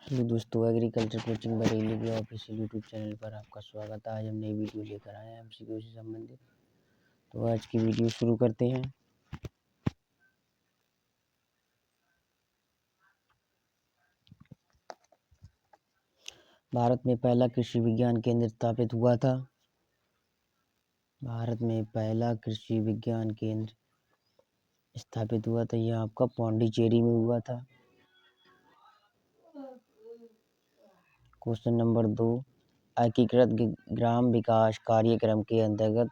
Hello दोस्तों, agriculture coaching Bareilly के official YouTube channel पर आपका स्वागत है। आज हम नई वीडियो लेकर आए हैं एमसीक्यू से संबंधित। तो आज की वीडियो शुरू करते हैं। भारत में पहला कृषि विज्ञान केंद्र स्थापित हुआ था। भारत में पहला कृषि विज्ञान केंद्र स्थापित हुआ था। यह आपका पौंडीचेरी में हुआ था। क्वेश्चन नंबर 2, एकीकृत ग्राम विकास कार्यक्रम के अंतर्गत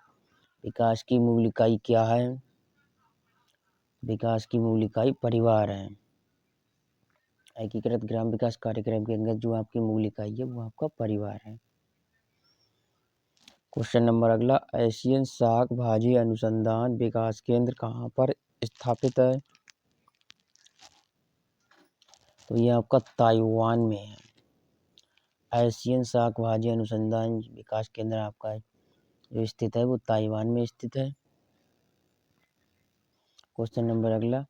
विकास की मूल इकाई क्या है? विकास की मूल इकाई परिवार है। एकीकृत ग्राम विकास कार्यक्रम के अंतर्गत जो आपकी मूल इकाई है वो आपका परिवार है। क्वेश्चन नंबर अगला, एशियन शाक भाजी अनुसंधान विकास केंद्र कहाँ पर स्थित है? तो ये आपका ताइवान में है। एशियन शाक भाजी अनुसंधान विकास केंद्र आपका जो स्थित है वो ताइवान में स्थित है। क्वेश्चन नंबर अगला,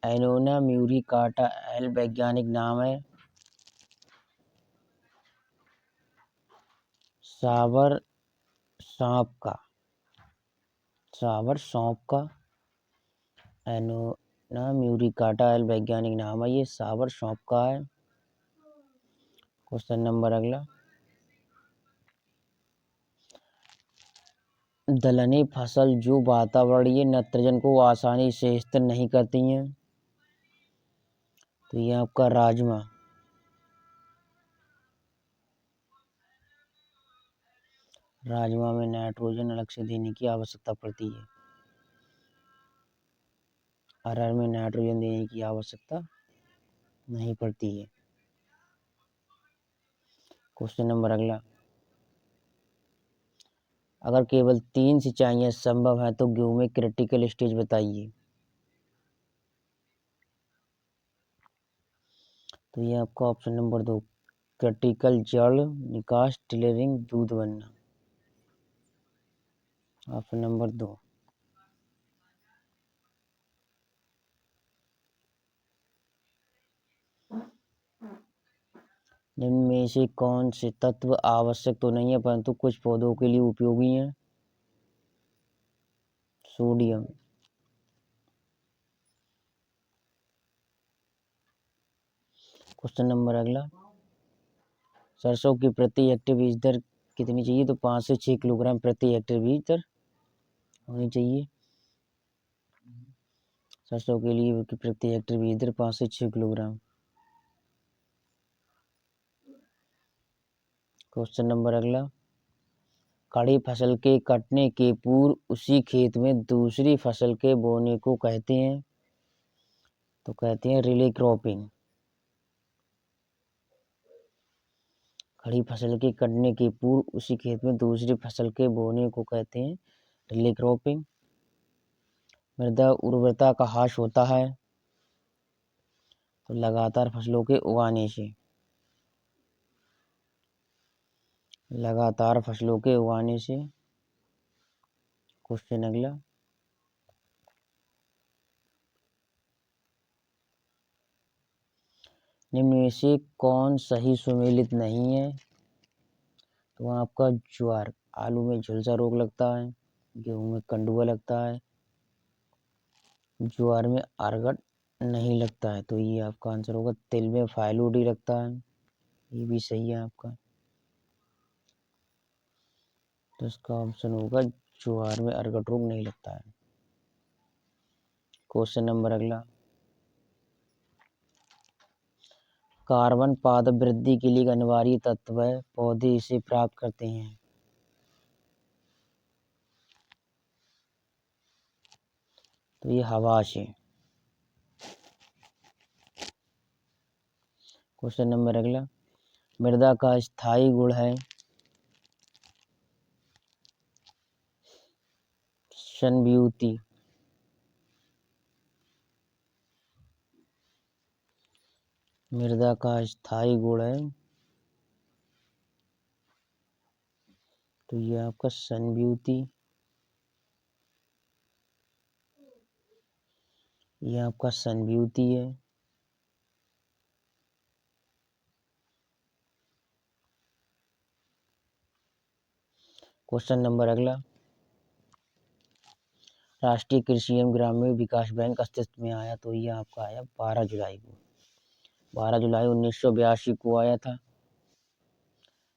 एनोना म्यूरिकाटा एल वैज्ञानिक नाम है? सावर सौंप का एनोना म्यूरिकाटा एल वैज्ञानिक नाम है, ये सावर सौंप का है। क्वेश्चन नंबर अगला, दलहनी फसल जो वातावरणीय नाइट्रोजन को आसानी से स्थिर नहीं करती हैं। तो ये आपका राजमा में नाइट्रोजन अलग से देने की आवश्यकता पड़ती है। अरहर में नाइट्रोजन देने की आवश्यकता नहीं पड़ती है। क्वेश्चन नंबर अगला, अगर केवल 3 सिंचाइयाँ संभव हैं तो गेहूं में क्रिटिकल स्टेज बताइए। तो ये आपका ऑप्शन नंबर 2, क्रिटिकल जड़ निकास टिलरिंग दूध बनना। Option number 2। निम्न में से कौन से तत्व आवश्यक तो नहीं है परंतु कुछ पौधों के लिए उपयोगी हैं? सोडियम। क्वेश्चन नंबर अगला, सरसों की प्रति हेक्टेयर बीज दर कितनी चाहिए? तो 5 से 6 किलोग्राम प्रति हेक्टेयर बीज दर होनी चाहिए। सरसों के लिए प्रति हेक्टेयर बीज दर 5 से 6 किलोग्राम। क्वेश्चन नंबर अगला, खड़ी फसल के कटने के पूर्व उसी खेत में दूसरी फसल के बोने को कहते हैं? तो कहते हैं रिले क्रॉपिंग। खड़ी फसल के कटने के पूर्व उसी खेत में दूसरी फसल के बोने को कहते हैं रिले क्रॉपिंग। मृदा उर्वरता का ह्रास होता है तो लगातार फसलों के उगाने से। लगातार फसलों के उगाने से। क्वेश्चन अगला, निम्न में से कौन सही सुमेलित नहीं है? तो आपका ज्वार। आलू में झुलसा रोग लगता है, गेहूं में कंडुआ लगता है, ज्वार में अर्गट नहीं लगता है। तो ये आपका आंसर होगा। तिल में फाइलोडी लगता है, ये भी सही है आपका। तो इसका ऑप्शन होगा ज्वार में अर्गट रोग नहीं लगता है। क्वेश्चन नंबर अगला, कार्बन पादप वृद्धि के लिए अनिवार्य तत्व है, पौधे इसे प्राप्त करते हैं। तो ये हवा से। क्वेश्चन नंबर अगला, मृदा का स्थायी गुण है सनब्यूटी। मृदा का स्थायी गुण है तो ये आपका सनब्यूटी। ये आपका सनब्यूटी है। क्वेश्चन नंबर अगला, राष्ट्रीय कृषि एवं ग्रामीण विकास बैंक अस्तित्व में आया? तो ये आपका आया 12 जुलाई को। 12 जुलाई 1982 को आया था।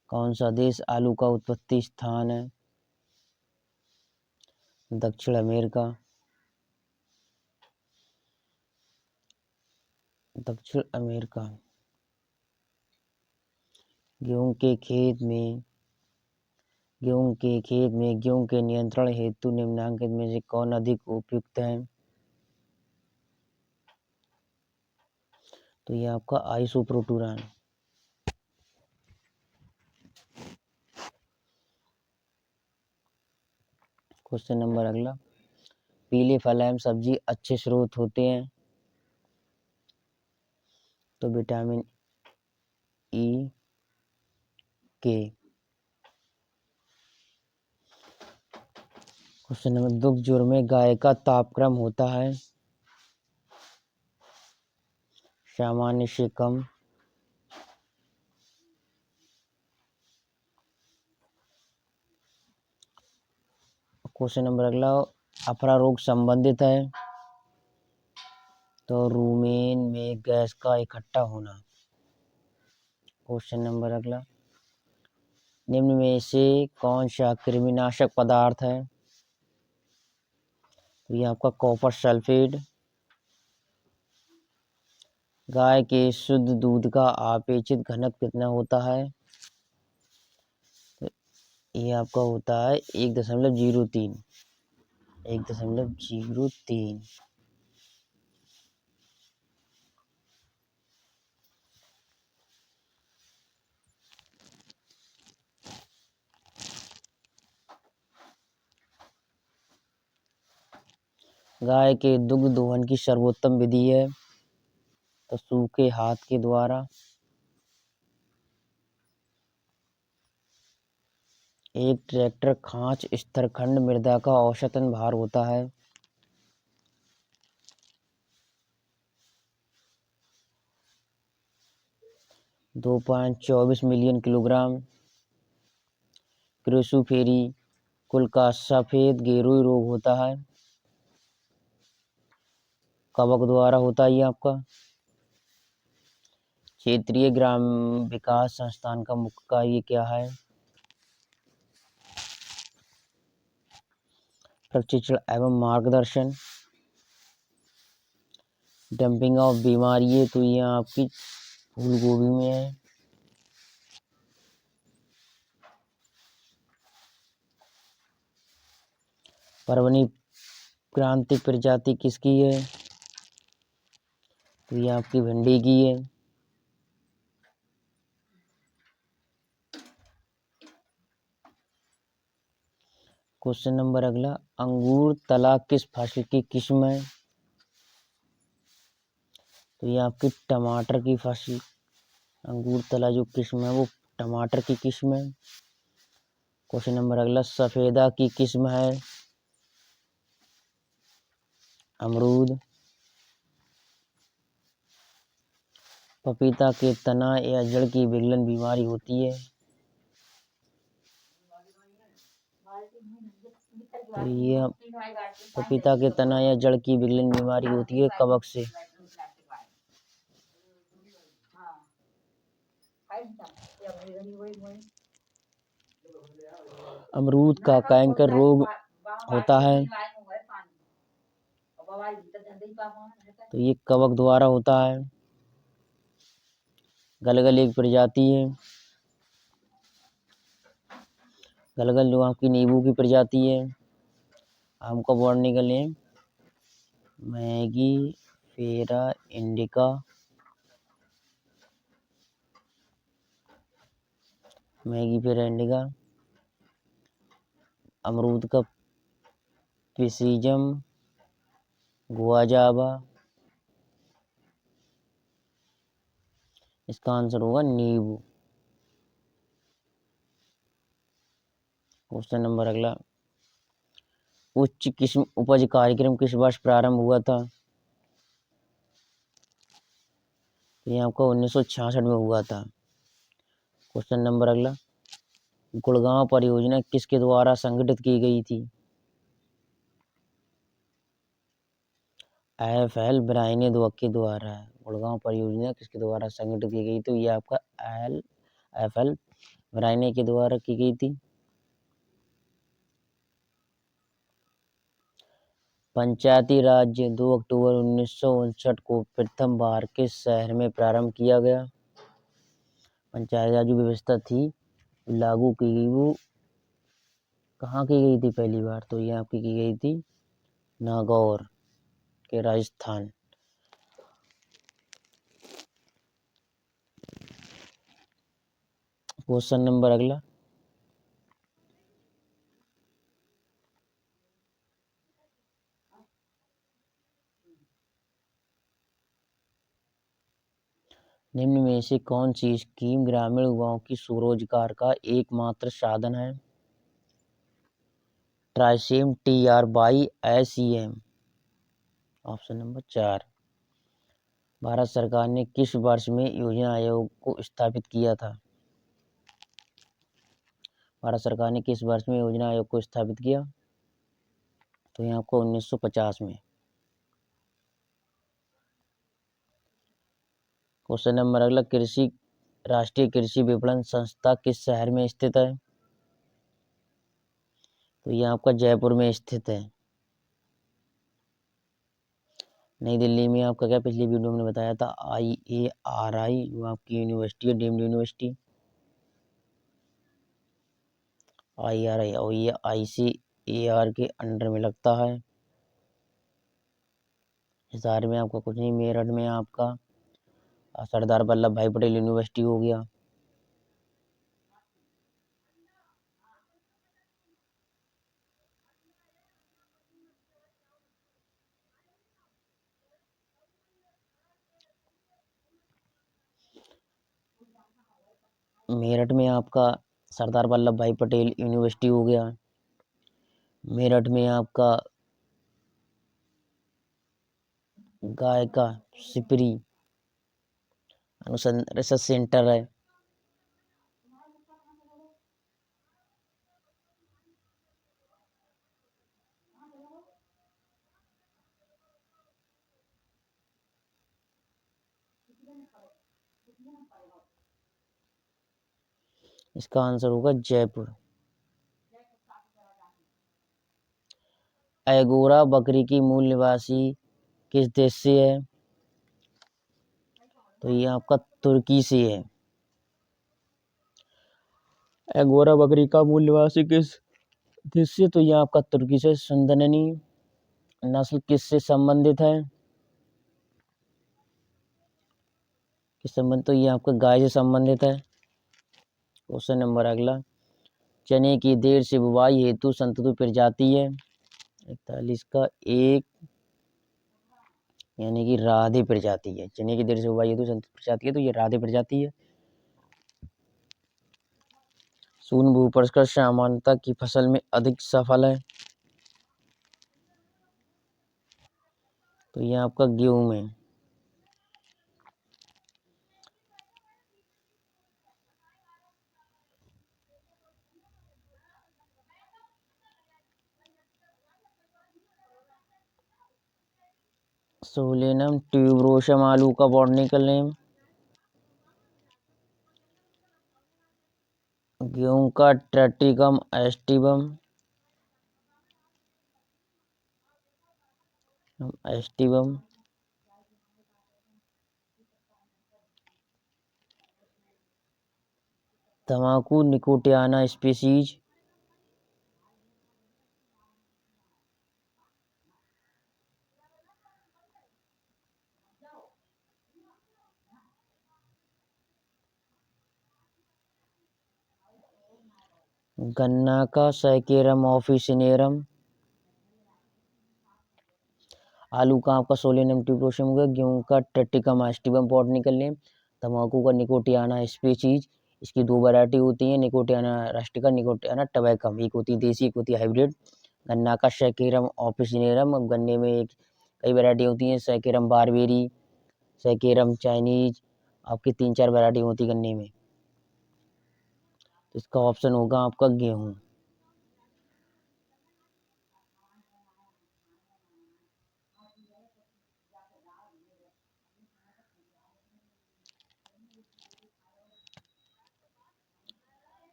कौन सा देश आलू का उत्पत्ति स्थान है? दक्षिण अमेरिका। दक्षिण अमेरिका। गेहूं के खेत में गेहूं के नियंत्रण हेतु निम्नलिखित में से कौन अधिक उपयुक्त है? तो ये आपका आइसोप्रोटूरान। क्वेश्चन नंबर अगला, पीले फल एवं सब्जी अच्छे स्रोत होते हैं? तो विटामिन ई के। क्वेश्चन नंबर, दुग्ध जुड़ में गाय का तापक्रम होता है? सामान्य से कम। क्वेश्चन नंबर अगला, अफरा रोग संबंधित है? तो रूमेन में गैस का इकट्ठा होना। क्वेश्चन नंबर अगला, निम्न में से कौन सा कृमिनाशक पदार्थ है? तो ये आपका कॉपर सल्फेट। गाय के शुद्ध दूध का अपेक्षित घनत्व कितना होता है? तो ये आपका होता है 1.03। 1.03। गाय के दुग्ध दोहन की सर्वोत्तम विधि है? तो सूखे हाथ के द्वारा। एक ट्रैक्टर खांच स्तरखंड मृदा का औसतन भार होता है? 2.24 मिलियन किलोग्राम। क्रूसीफेरी कुल का सफेद गेरुई रोग होता है? कवक द्वारा होता है ये आपका। क्षेत्रीय ग्राम विकास संस्थान का मुख्य कार्य क्या है? प्रशिक्षण एवं मार्गदर्शन। डंपिंग ऑफ बीमारी है तो ये आपकी फूल गोभी में है। परवनी क्रांतिक प्रजाति किसकी है? तो ये आपकी भिंडी की है। क्वेश्चन नंबर अगला, अंगूर तला किस फसल की किस्म है? तो ये आपकी टमाटर की फसल। अंगूर तला जो किस्म है वो टमाटर की किस्म है। क्वेश्चन नंबर अगला, सफेदा की किस्म है? अमरूद। पपीता के तना या जड़ की विगलन बीमारी होती है? तो ये पपीता के तना या जड़ की विगलन बीमारी होती है कवक से। अमरूद का कैंकर रोग होता है? तो ये कवक द्वारा होता है। गलगल एक प्रजाति है। गलगल जो आपकी नींबू की प्रजाति है। आम का बॉर्निकल है मैगी फेरा इंडिका। मैगी फेरा इंडिका। अमरूद का पिसीजम गुआजाबा। इसका आंसर होगा नींबू। क्वेश्चन नंबर अगला, उच्च किस्म उपज कार्यक्रम किस वर्ष प्रारंभ हुआ था? तो ये आपका 1966 में हुआ था। क्वेश्चन नंबर अगला, गुड़गांव परियोजना किसके द्वारा संगठित की गई थी? एफएल ब्रायने के द्वारा। गुड़गांव परियोजना किसके द्वारा संगठित की गई? तो ये आपका एफएल ब्रायने के द्वारा की गई थी। पंचायती राज्य 2 अक्टूबर 1959 को प्रथम बार किस शहर में प्रारंभ किया गया? पंचायती राज जो व्यवस्था थी लागू की गई, वो कहाँ की गई थी पहली बार? तो ये आपकी की गई थी नागौर के राजस्थान। क्वेश्चन नंबर अगला, निम्न में से कौन सी स्कीम ग्रामीण युवाओं की स्वरोजगार का एकमात्र साधन है? ट्राइसेम TRYSEM। Option number 4। भारत सरकार ने किस वर्ष में योजना आयोग को स्थापित किया था? भारत सरकार ने किस वर्ष में योजना आयोग को स्थापित किया? तो यहाँ आपको 1950 में। क्वेश्चन नंबर अगला, राष्ट्रीय कृषि विपणन संस्था किस शहर में स्थित है? तो ये आपका जयपुर में स्थित है। नई दिल्ली में आपका क्या पिछली वीडियो में बताया था IARI, जो आपकी यूनिवर्सिटी है, डीम्ड यूनिवर्सिटी IRI, और ये ICAR के अंडर में लगता है। हिसार में आपका कुछ नहीं, मेरठ में आपका सरदार वल्लभ भाई पटेल यूनिवर्सिटी हो गया। मेरठ में आपका सरदार वल्लभ भाई पटेल यूनिवर्सिटी हो गया। मेरठ में आपका गायका सिपरी अनुसंधान रिसर्च सेंटर है। इसका आंसर होगा जयपुर। एगोरा बकरी की मूल निवासी किस देश से है? तो ये आपका तुर्की से है। एगोरा बकरी का मूल निवासी किस देश से? तो ये आपका तुर्की से। सुंदरनी नस्ल किससे संबंधित है? किस संबंध? तो ये आपका गाय से संबंधित है। क्वेश्चन नंबर अगला, चने की देर से बुवाई हेतु संतुलित प्रजाति है? 41 का 1 यानी कि राधे प्रजाति है। चने की देर से बुवाई हेतु संतुलित प्रजाति है, तो ये राधे प्रजाति है। शून्य भू परिष्कार सामान्यता की फसल में अधिक सफल है? तो ये आपका गेहूं है। सोलेनम ट्यूबरोसम आलू का बॉटनिकल नेम? गेहूं का ट्रैटिकम एस्टिवम। एस्टिवम। तम्बाकू निकोटियाना स्पीसीज? गन्ना का सैकेरम ऑफिसिनेरम? आलू का आपका सोलेनम ट्यूबरोसम हो गया। गेहूं का ट्रैटिकम एस्टिवम बॉटनिकल नेम। तम्बाकू का निकोटियाना स्पीसीज। इसकी 2 वैरायटी होती हैं, निकोटियाना रस्टिका, निकोटियाना टबैकम। एक होती है देसी, एक होती है हाइब्रिड। गन्ना का सैकेरम ऑफिसिनेरम, गन्ने में एक कई वैरायटी होती हैं, सैकेरम बारबेरी, सैकेरम चाइनीज, आपकी 3-4 वैरायटी होती गन्ने में। इसका ऑप्शन होगा आपका गेहूं।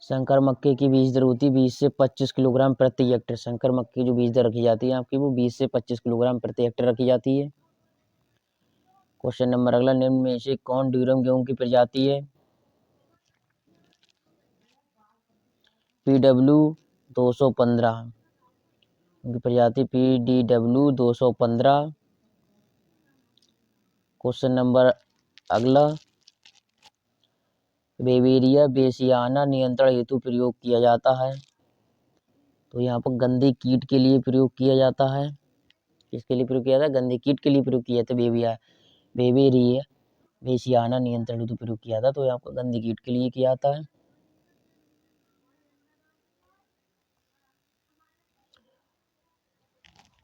संकर मक्के की बीज दर होती है 20 से 25 किलोग्राम प्रति हेक्टेयर। संकर मक्के की जो बीज दर रखी जाती है आपकी वो 20 से 25 किलोग्राम प्रति हेक्टेयर रखी जाती है। क्वेश्चन नंबर अगला, निम्न में से कौन ड्यूरम गेहूं की प्रजाति है? PW 215 उनकी प्रजाति PDW 215। क्वेश्चन नंबर अगला, बेवेरिया बेसियाना नियंत्रण हेतु प्रयोग किया जाता है। तो यहाँ पर गंदे कीट के लिए प्रयोग किया जाता है। किसके लिए प्रयोग किया जाता है? गंदे कीट के लिए प्रयोग किया जाता है। बेवेरिया बेसियाना नियंत्रण हेतु प्रयोग किया था, तो यहाँ पर गंदे कीट के लिए किया जाता है।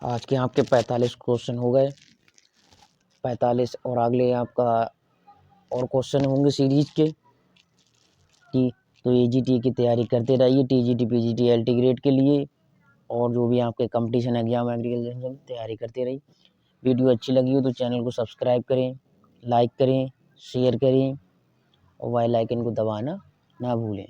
आज के आपके 45 क्वेश्चन हो गए। 45 और अगले आपका और क्वेश्चन होंगे सीरीज के। ठीक, तो AGT की तैयारी करते रहिए, TGT PGT LT ग्रेड के लिए, और जो भी आपके कंपटीशन एग्जाम एग्रीकल्चर तैयारी करते रहिए। वीडियो अच्छी लगी हो तो चैनल को सब्सक्राइब करें, लाइक करें, शेयर करें और बेल आइकन को दबाना ना भूलें।